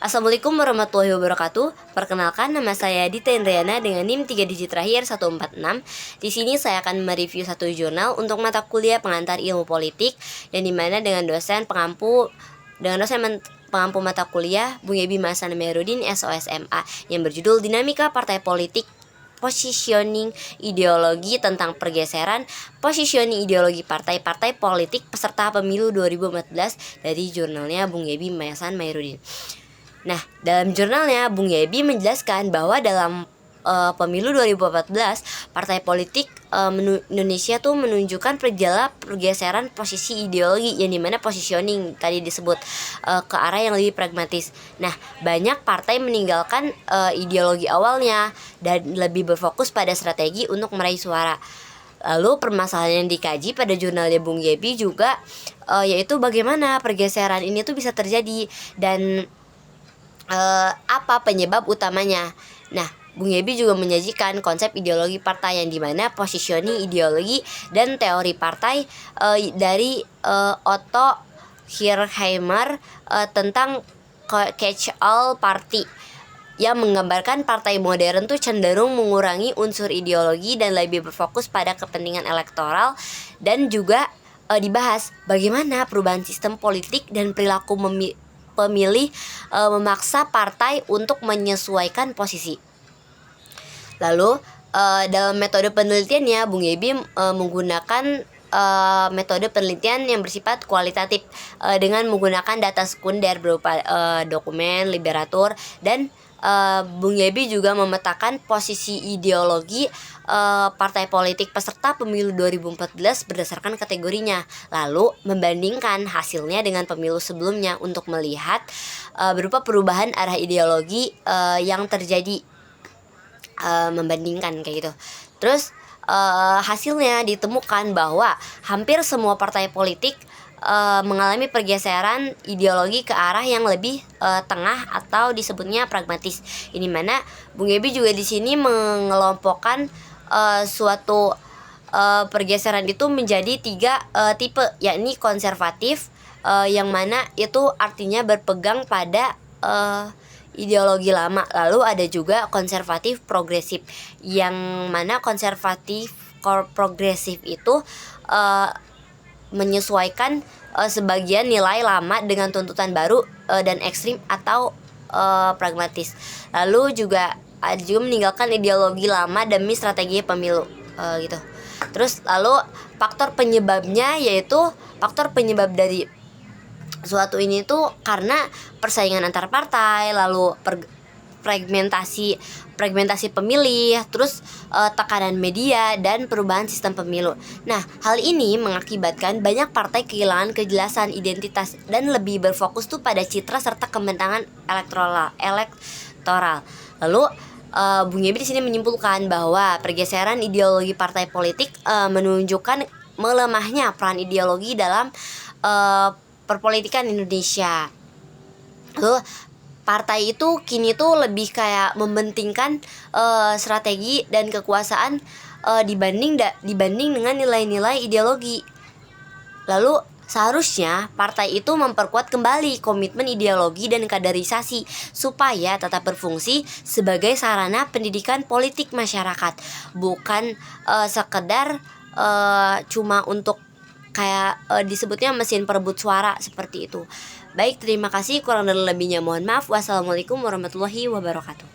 Assalamualaikum warahmatullahi wabarakatuh. Perkenalkan, nama saya Dita Indriana dengan NIM 3 digit terakhir 146. Di sini saya akan mereview satu jurnal untuk mata kuliah pengantar ilmu politik, yang dimana dengan dosen pengampu mata kuliah Bung Yebi Masan Meherudin SOSMA yang berjudul Dinamika Partai Politik, Positioning Ideologi tentang Pergeseran Positioning Ideologi Partai-Partai Politik Peserta Pemilu 2014 dari jurnalnya Bung Yebi Masan Meherudin. Nah, dalam jurnalnya Bung Yebi menjelaskan bahwa dalam pemilu 2014 partai politik Indonesia tuh menunjukkan pergeseran posisi ideologi, yang dimana positioning tadi disebut ke arah yang lebih pragmatis. Nah, banyak partai meninggalkan ideologi awalnya dan lebih berfokus pada strategi untuk meraih suara. Lalu permasalahan yang dikaji pada jurnalnya Bung Yebi juga yaitu bagaimana pergeseran ini tuh bisa terjadi dan apa penyebab utamanya. Nah, Bung Yebi juga menyajikan konsep ideologi partai, yang dimana positioning ideologi dan teori partai dari Otto Horkheimer tentang catch-all party, yang menggambarkan partai modern tuh cenderung mengurangi unsur ideologi dan lebih berfokus pada kepentingan elektoral. Dan juga dibahas bagaimana perubahan sistem politik dan perilaku pemilih memaksa partai untuk menyesuaikan posisi. Lalu dalam metode penelitiannya Bung Yebi menggunakan metode penelitian yang bersifat kualitatif dengan menggunakan data sekunder berupa dokumen, literatur, dan Bung Yebi juga memetakan posisi ideologi partai politik peserta pemilu 2014 berdasarkan kategorinya, lalu membandingkan hasilnya dengan pemilu sebelumnya untuk melihat berupa perubahan arah ideologi yang terjadi, membandingkan kayak gitu. Terus hasilnya ditemukan bahwa hampir semua partai politik mengalami pergeseran ideologi ke arah yang lebih tengah atau disebutnya pragmatis. Ini mana Bung Yebi juga di sini mengelompokkan suatu pergeseran itu menjadi 3 tipe, yakni konservatif, yang mana itu artinya berpegang pada ideologi lama. Lalu ada juga konservatif progresif, yang mana konservatif progresif itu menyesuaikan sebagian nilai lama dengan tuntutan baru dan ekstrim atau pragmatis. Lalu juga ada juga meninggalkan ideologi lama demi strategi pemilu gitu. Terus lalu faktor penyebabnya, yaitu faktor penyebab dari suatu ini tuh karena persaingan antar partai, lalu fragmentasi pemilih, terus tekanan media dan perubahan sistem pemilu. Nah, hal ini mengakibatkan banyak partai kehilangan kejelasan identitas dan lebih berfokus tuh pada citra serta kemenangan elektoral. Lalu Bung Yebi di sini menyimpulkan bahwa pergeseran ideologi partai politik menunjukkan melemahnya peran ideologi dalam perpolitikan Indonesia. Lalu partai itu kini tuh lebih kayak mementingkan strategi dan kekuasaan dibanding dengan nilai-nilai ideologi. Lalu seharusnya partai itu memperkuat kembali komitmen ideologi dan kaderisasi supaya tetap berfungsi sebagai sarana pendidikan politik masyarakat, bukan sekedar cuma untuk kayak disebutnya mesin perebut suara seperti itu. Baik, terima kasih. Kurang dan lebihnya mohon maaf. Wassalamualaikum warahmatullahi wabarakatuh.